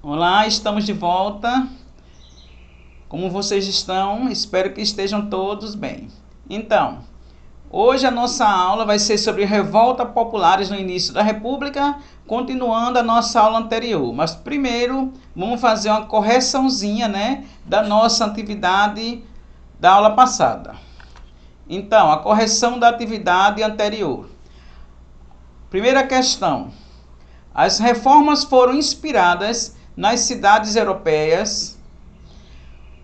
Olá, estamos de volta. Como vocês estão? Espero que estejam todos bem. Então, hoje a nossa aula vai ser sobre revoltas populares no início da República, continuando a nossa aula anterior. Mas primeiro, vamos fazer uma correçãozinha, da nossa atividade da aula passada. Então, a correção da atividade anterior. Primeira questão. As reformas foram inspiradas nas cidades europeias.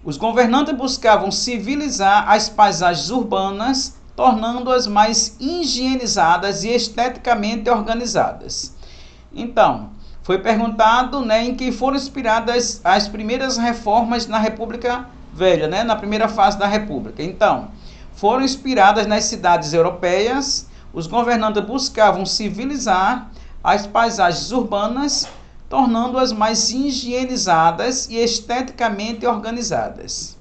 Os governantes buscavam civilizar as paisagens urbanas, tornando-as mais higienizadas e esteticamente organizadas. Então, foi perguntado em que foram inspiradas as primeiras reformas na República Velha, na primeira fase da República. Então, foram inspiradas nas cidades europeias. Os governantes buscavam civilizar as paisagens urbanas, tornando-as mais higienizadas e esteticamente organizadas.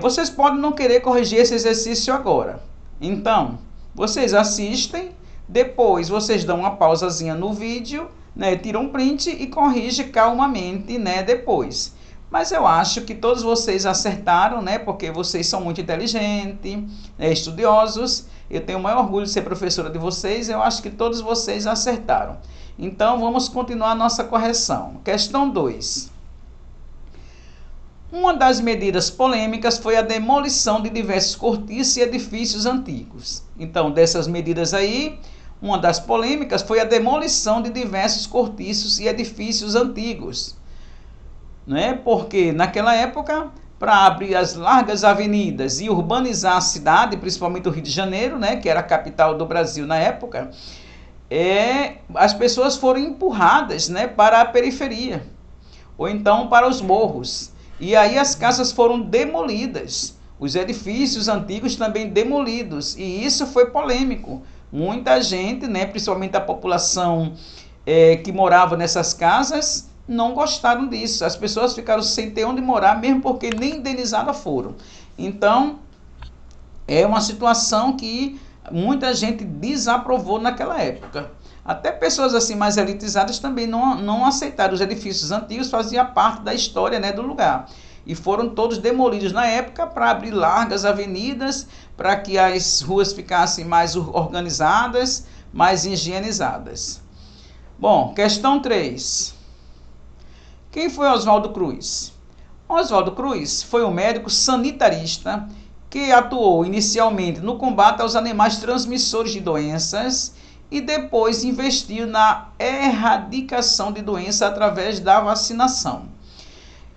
Vocês podem não querer corrigir esse exercício agora. Então, vocês assistem, depois vocês dão uma pausazinha no vídeo, tiram um print e corrigem calmamente, depois. Mas eu acho que todos vocês acertaram, porque vocês são muito inteligentes, estudiosos. Eu tenho o maior orgulho de ser professora de vocês. Eu acho que todos vocês acertaram. Então, vamos continuar a nossa correção. Questão 2. Uma das medidas polêmicas foi a demolição de diversos cortiços e edifícios antigos. Então, dessas medidas aí, uma das polêmicas foi a demolição de diversos cortiços e edifícios antigos. Porque naquela época, para abrir as largas avenidas e urbanizar a cidade, principalmente o Rio de Janeiro, que era a capital do Brasil na época, as pessoas foram empurradas para a periferia, ou então para os morros. E aí as casas foram demolidas, os edifícios antigos também demolidos, e isso foi polêmico. Muita gente, principalmente a população que morava nessas casas, não gostaram disso. As pessoas ficaram sem ter onde morar, mesmo porque nem indenizadas foram. Então, é uma situação que muita gente desaprovou naquela época. Até pessoas assim mais elitizadas também não aceitaram. Os edifícios antigos faziam parte da história do lugar. E foram todos demolidos na época para abrir largas avenidas, para que as ruas ficassem mais organizadas, mais higienizadas. Bom, questão 3. Quem foi Oswaldo Cruz? Oswaldo Cruz foi um médico sanitarista que atuou inicialmente no combate aos animais transmissores de doenças e depois investiu na erradicação de doenças através da vacinação.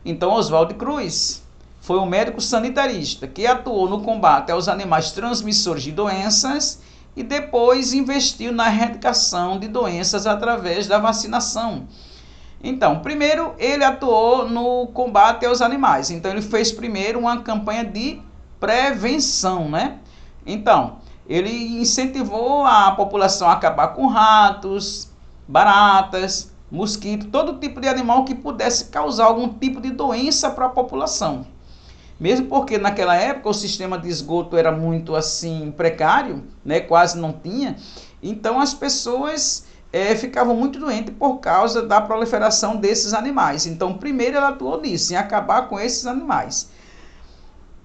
Então, Oswaldo Cruz foi um médico sanitarista que atuou no combate aos animais transmissores de doenças e depois investiu na erradicação de doenças através da vacinação. Então, primeiro ele atuou no combate aos animais. Então, ele fez primeiro uma campanha de prevenção, Então, ele incentivou a população a acabar com ratos, baratas, mosquitos, todo tipo de animal que pudesse causar algum tipo de doença para a população. Mesmo porque naquela época o sistema de esgoto era muito assim precário, quase não tinha. Então, as pessoas ficavam muito doentes por causa da proliferação desses animais. Então, primeiro ela atuou nisso, em acabar com esses animais.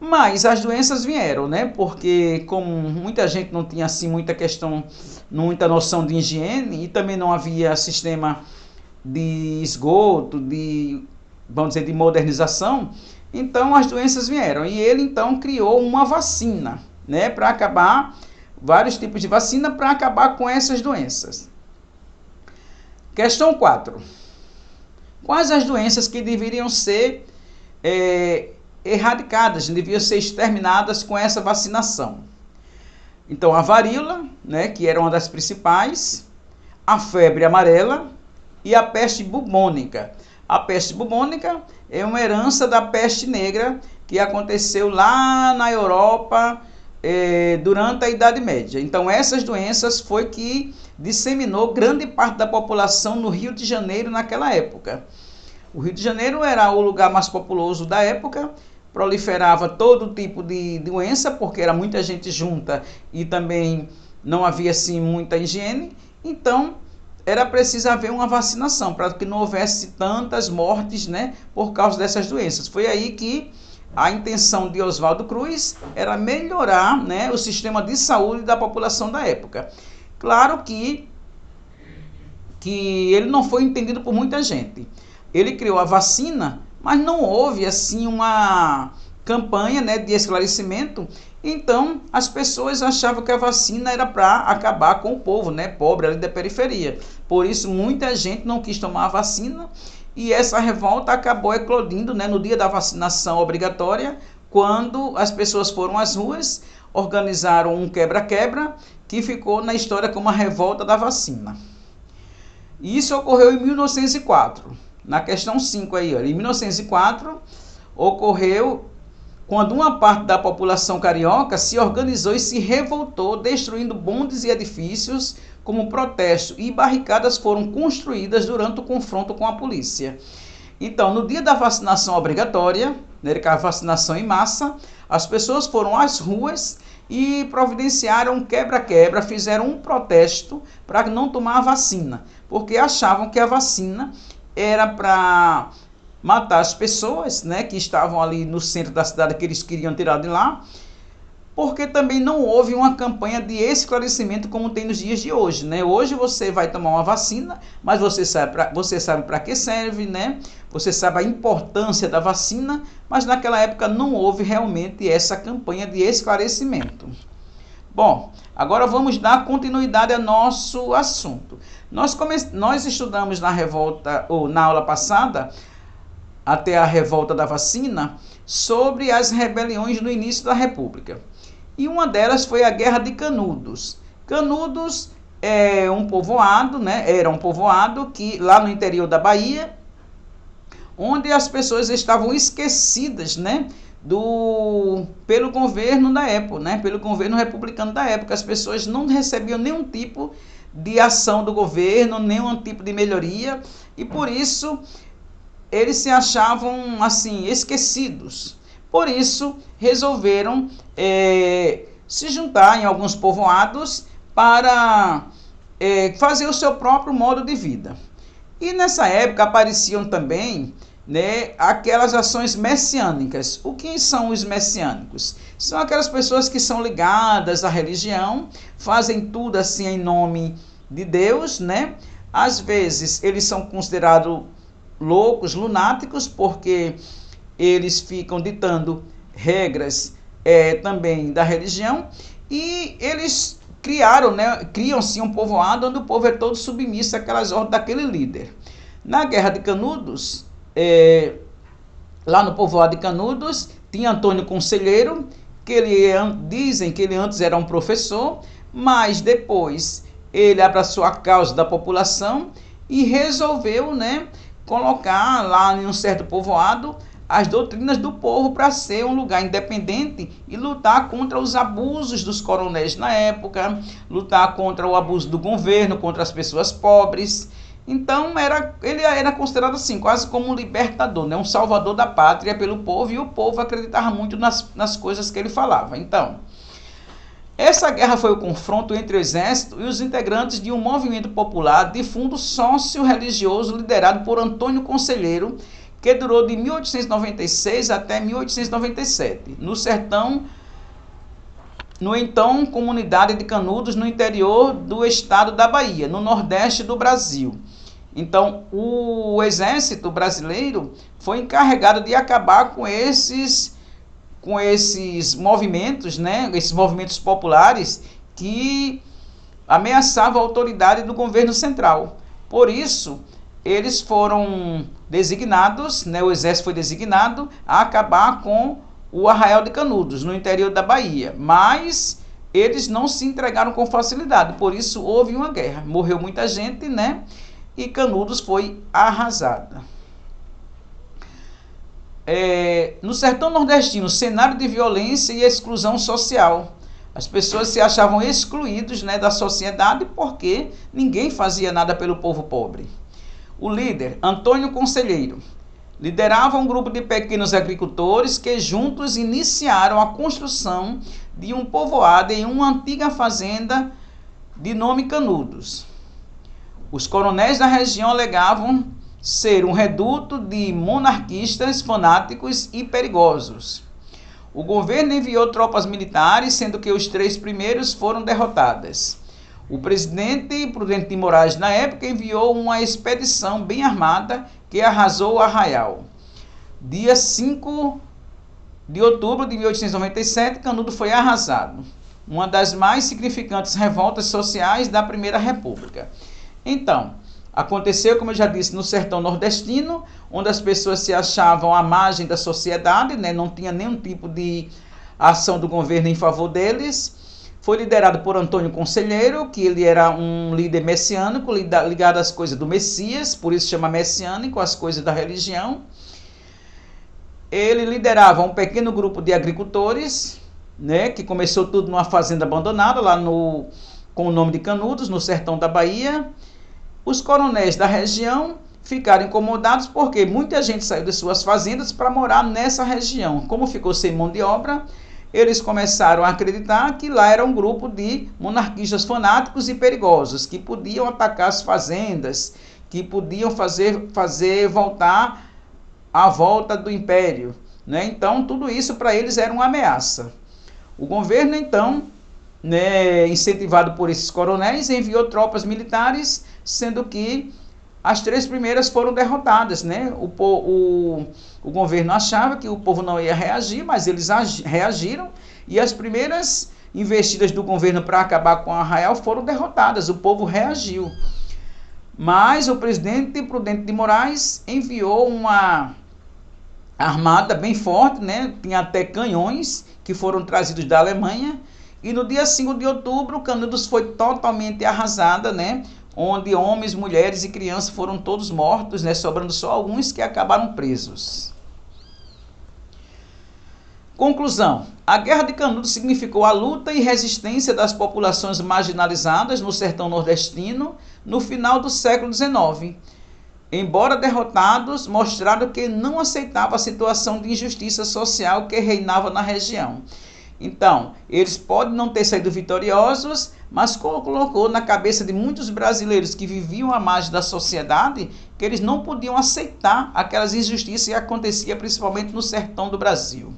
Mas as doenças vieram, porque como muita gente não tinha assim muita noção de higiene e também não havia sistema de esgoto, de modernização, então as doenças vieram. E ele então criou uma vacina, para acabar, vários tipos de vacina para acabar com essas doenças. Questão 4. Quais as doenças que deveriam ser erradicadas, deviam ser exterminadas com essa vacinação? Então, a varíola, que era uma das principais, a febre amarela e a peste bubônica. A peste bubônica é uma herança da peste negra que aconteceu lá na Europa durante a Idade Média. Então, essas doenças foi que disseminou grande parte da população no Rio de Janeiro naquela época. O Rio de Janeiro era o lugar mais populoso da época, proliferava todo tipo de doença, porque era muita gente junta e também não havia assim muita higiene. Então, era preciso haver uma vacinação para que não houvesse tantas mortes, né, por causa dessas doenças. Foi aí que a intenção de Oswaldo Cruz era melhorar, né, o sistema de saúde da população da época. Claro que ele não foi entendido por muita gente. Ele criou a vacina, mas não houve assim uma campanha, né, de esclarecimento. Então as pessoas achavam que a vacina era para acabar com o povo, né, pobre ali da periferia. Por isso muita gente não quis tomar a vacina e essa revolta acabou eclodindo, né, no dia da vacinação obrigatória, quando as pessoas foram às ruas, organizaram um quebra-quebra que ficou na história como a revolta da vacina. E isso ocorreu em 1904. Na questão 5 aí, olha, em 1904 ocorreu quando uma parte da população carioca se organizou e se revoltou, destruindo bondes e edifícios como protesto, e barricadas foram construídas durante o confronto com a polícia. Então, no dia da vacinação obrigatória, né, a vacinação em massa, as pessoas foram às ruas e providenciaram um quebra-quebra, fizeram um protesto para não tomar a vacina, porque achavam que a vacina era para matar as pessoas, né, que estavam ali no centro da cidade, que eles queriam tirar de lá, porque também não houve uma campanha de esclarecimento como tem nos dias de hoje, né? Hoje você vai tomar uma vacina, mas você sabe para que serve, né? Você sabe a importância da vacina, mas naquela época não houve realmente essa campanha de esclarecimento. Bom, agora vamos dar continuidade ao nosso assunto. Nós estudamos na revolta, ou na aula passada, até a revolta da vacina, sobre as rebeliões no início da República. E uma delas foi a Guerra de Canudos. Canudos é um povoado, né? Era um povoado que lá no interior da Bahia, onde as pessoas estavam esquecidas, né, pelo governo da época, né, pelo governo republicano da época. As pessoas não recebiam nenhum tipo de ação do governo, nenhum tipo de melhoria, e por isso eles se achavam assim esquecidos. Por isso resolveram se juntar em alguns povoados para fazer o seu próprio modo de vida. E nessa época apareciam também, né, aquelas ações messiânicas. O que são os messiânicos? São aquelas pessoas que são ligadas à religião, fazem tudo assim em nome de Deus, né? Às vezes eles são considerados loucos, lunáticos, porque eles ficam ditando regras também da religião, e eles criam-se um povoado onde o povo é todo submisso àquelas ordens daquele líder. Na Guerra de Canudos, lá no povoado de Canudos, tinha Antônio Conselheiro, que dizem que ele antes era um professor, mas depois ele abraçou a causa da população e resolveu, né, colocar lá em um certo povoado as doutrinas do povo para ser um lugar independente e lutar contra os abusos dos coronéis na época, lutar contra o abuso do governo, contra as pessoas pobres. Então ele era considerado assim, quase como um libertador, né? Um salvador da pátria pelo povo, e o povo acreditava muito nas coisas que ele falava. Então, essa guerra foi o confronto entre o exército e os integrantes de um movimento popular de fundo sócio-religioso liderado por Antônio Conselheiro, que durou de 1896 até 1897, no sertão, no então comunidade de Canudos, no interior do estado da Bahia, no nordeste do Brasil. Então, o exército brasileiro foi encarregado de acabar com esses movimentos, né, esses movimentos populares que ameaçavam a autoridade do governo central. Por isso, eles foram designados, né, o exército foi designado a acabar com o Arraial de Canudos, no interior da Bahia. Mas eles não se entregaram com facilidade, por isso houve uma guerra. Morreu muita gente, né, e Canudos foi arrasada. No sertão nordestino, cenário de violência e exclusão social. As pessoas se achavam excluídos, né, da sociedade porque ninguém fazia nada pelo povo pobre. O líder, Antônio Conselheiro, liderava um grupo de pequenos agricultores que juntos iniciaram a construção de um povoado em uma antiga fazenda de nome Canudos. Os coronéis da região alegavam ser um reduto de monarquistas fanáticos e perigosos. O governo enviou tropas militares, sendo que os 3 primeiros foram derrotadas. O presidente Prudente de Moraes, na época, enviou uma expedição bem armada que arrasou o Arraial. Dia 5 de outubro de 1897, Canudos foi arrasado. Uma das mais significantes revoltas sociais da Primeira República. Então, aconteceu, como eu já disse, no sertão nordestino, onde as pessoas se achavam à margem da sociedade, né? Não tinha nenhum tipo de ação do governo em favor deles. Foi liderado por Antônio Conselheiro, que ele era um líder messiânico, ligado às coisas do Messias, por isso chama messiânico, as coisas da religião. Ele liderava um pequeno grupo de agricultores, né? Que começou tudo numa fazenda abandonada, lá com o nome de Canudos, no sertão da Bahia. Os coronéis da região ficaram incomodados porque muita gente saiu de suas fazendas para morar nessa região. Como ficou sem mão de obra, eles começaram a acreditar que lá era um grupo de monarquistas fanáticos e perigosos, que podiam atacar as fazendas, que podiam fazer voltar a volta do império, né? Então, tudo isso para eles era uma ameaça. O governo, então, né, incentivado por esses coronéis, enviou tropas militares, sendo que as 3 primeiras foram derrotadas, né? O governo achava que o povo não ia reagir, mas eles reagiram, e as primeiras investidas do governo para acabar com o Arraial foram derrotadas, o povo reagiu. Mas o presidente Prudente de Moraes enviou uma armada bem forte, né? Tinha até canhões que foram trazidos da Alemanha, e no dia 5 de outubro, Canudos foi totalmente arrasada, né? Onde homens, mulheres e crianças foram todos mortos, né? Sobrando só alguns que acabaram presos. Conclusão: a Guerra de Canudos significou a luta e resistência das populações marginalizadas no sertão nordestino no final do século XIX. Embora derrotados, mostraram que não aceitavam a situação de injustiça social que reinava na região. Então, eles podem não ter saído vitoriosos, mas colocou na cabeça de muitos brasileiros que viviam à margem da sociedade que eles não podiam aceitar aquelas injustiças que aconteciam principalmente no sertão do Brasil.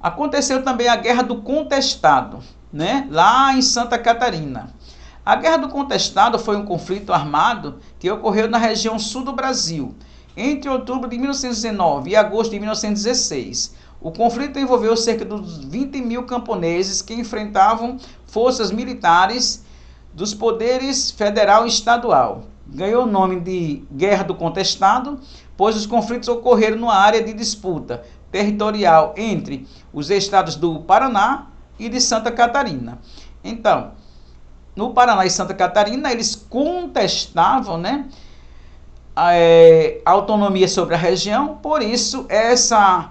Aconteceu também a Guerra do Contestado, né? Lá em Santa Catarina. A Guerra do Contestado foi um conflito armado que ocorreu na região sul do Brasil, entre outubro de 1919 e agosto de 1916. O conflito envolveu cerca de 20 mil camponeses que enfrentavam forças militares dos poderes federal e estadual. Ganhou o nome de Guerra do Contestado, pois os conflitos ocorreram numa área de disputa territorial entre os estados do Paraná e de Santa Catarina. Então, no Paraná e Santa Catarina, eles contestavam, né, a autonomia sobre a região, por isso essa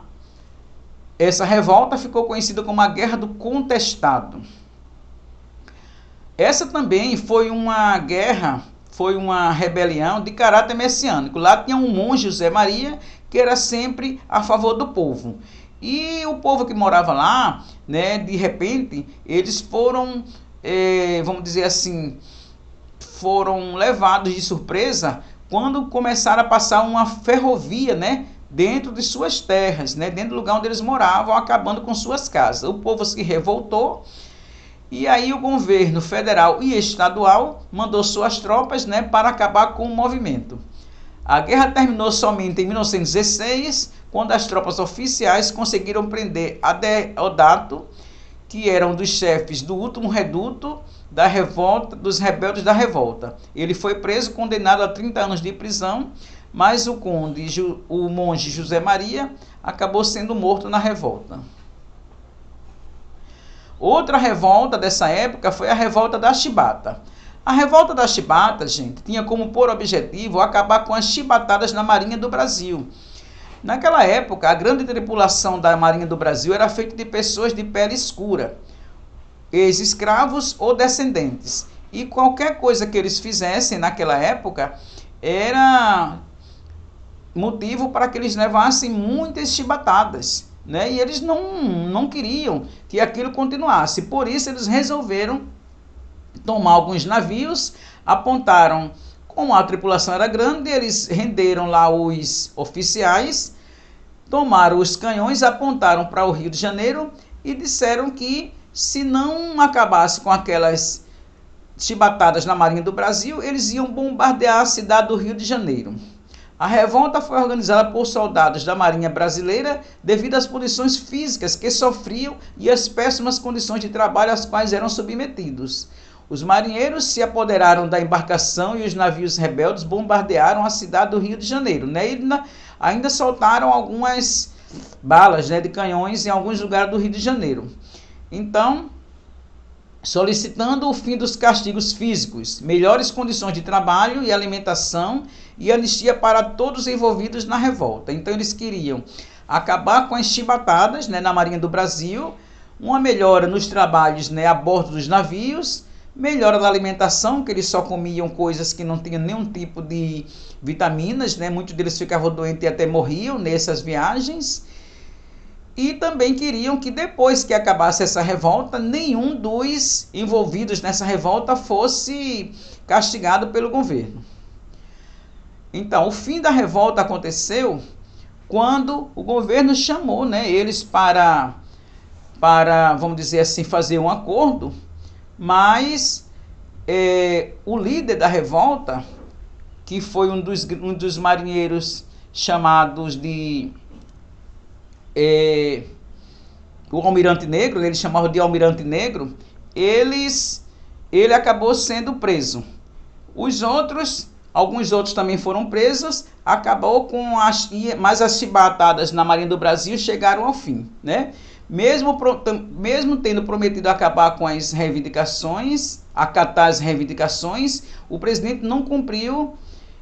revolta ficou conhecida como a Guerra do Contestado. Essa também foi uma guerra, foi uma rebelião de caráter messiânico. Lá tinha um monge, José Maria, que era sempre a favor do povo. E o povo que morava lá, né, de repente, eles foram, vamos dizer assim, foram levados de surpresa quando começaram a passar uma ferrovia, né, dentro de suas terras, né, dentro do lugar onde eles moravam, acabando com suas casas. O povo se revoltou, e aí o governo federal e estadual mandou suas tropas, né, para acabar com o movimento. A guerra terminou somente em 1916, quando as tropas oficiais conseguiram prender Adeodato, que era um dos chefes do último reduto da revolta, dos rebeldes da revolta. Ele foi preso, condenado a 30 anos de prisão, mas o monge José Maria acabou sendo morto na revolta. Outra revolta dessa época foi a revolta da Chibata. A revolta da Chibata, gente, tinha como por objetivo acabar com as chibatadas na Marinha do Brasil. Naquela época, a grande tripulação da Marinha do Brasil era feita de pessoas de pele escura, ex-escravos ou descendentes. E qualquer coisa que eles fizessem naquela época era motivo para que eles levassem muitas chibatadas, né? E eles não queriam que aquilo continuasse. Por isso eles resolveram tomar alguns navios, apontaram, como a tripulação era grande, eles renderam lá os oficiais, tomaram os canhões, apontaram para o Rio de Janeiro e disseram que se não acabasse com aquelas chibatadas na Marinha do Brasil, eles iam bombardear a cidade do Rio de Janeiro. A revolta foi organizada por soldados da Marinha Brasileira devido às condições físicas que sofriam e às péssimas condições de trabalho às quais eram submetidos. Os marinheiros se apoderaram da embarcação e os navios rebeldes bombardearam a cidade do Rio de Janeiro. Ainda soltaram algumas balas, de canhões em alguns lugares do Rio de Janeiro. Então, solicitando o fim dos castigos físicos, melhores condições de trabalho e alimentação e anistia para todos os envolvidos na revolta. Então eles queriam acabar com as chibatadas, na Marinha do Brasil, uma melhora nos trabalhos, a bordo dos navios, melhora da alimentação, que eles só comiam coisas que não tinham nenhum tipo de vitaminas, muitos deles ficavam doentes e até morriam nessas viagens. E também queriam que depois que acabasse essa revolta, nenhum dos envolvidos nessa revolta fosse castigado pelo governo. Então, o fim da revolta aconteceu quando o governo chamou, eles para, vamos dizer assim, fazer um acordo, mas o líder da revolta, que foi um dos marinheiros chamados de o Almirante Negro, eles chamavam de Almirante Negro, ele acabou sendo preso. Alguns outros também foram presos, acabou mas as chibatadas na Marinha do Brasil chegaram ao fim, Mesmo tendo prometido acabar com as reivindicações, acatar as reivindicações, o presidente não cumpriu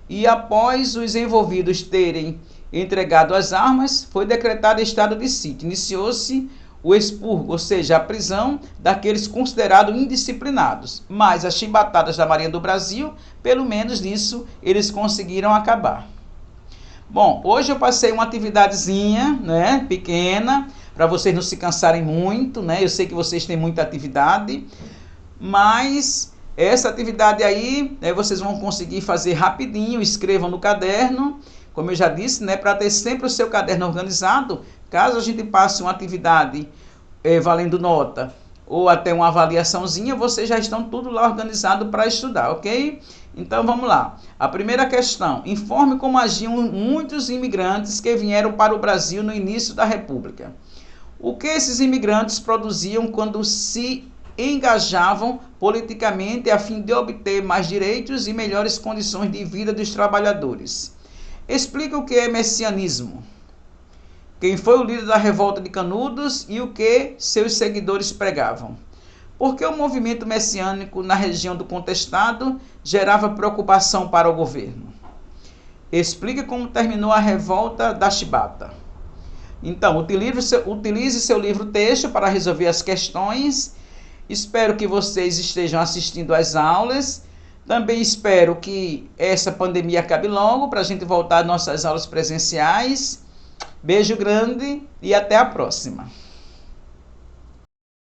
e após os envolvidos terem entregado as armas, foi decretado estado de sítio. Iniciou-se o expurgo, ou seja, a prisão daqueles considerados indisciplinados. Mas as chibatadas da Marinha do Brasil, pelo menos nisso, eles conseguiram acabar. Bom, hoje eu passei uma atividadezinha, pequena, para vocês não se cansarem muito, Eu sei que vocês têm muita atividade, mas essa atividade aí, vocês vão conseguir fazer rapidinho, escrevam no caderno, como eu já disse, para ter sempre o seu caderno organizado, caso a gente passe uma atividade valendo nota ou até uma avaliaçãozinha, vocês já estão tudo lá organizado para estudar, ok? Então vamos lá. A primeira questão: informe como agiam muitos imigrantes que vieram para o Brasil no início da República. O que esses imigrantes produziam quando se engajavam politicamente a fim de obter mais direitos e melhores condições de vida dos trabalhadores? Explica o que é messianismo, quem foi o líder da revolta de Canudos e o que seus seguidores pregavam. Por que o movimento messiânico na região do Contestado gerava preocupação para o governo? Explique como terminou a revolta da chibata. Então, utilize seu livro-texto para resolver as questões. Espero que vocês estejam assistindo às aulas. Também espero que essa pandemia acabe logo para a gente voltar às nossas aulas presenciais. Beijo grande e até a próxima.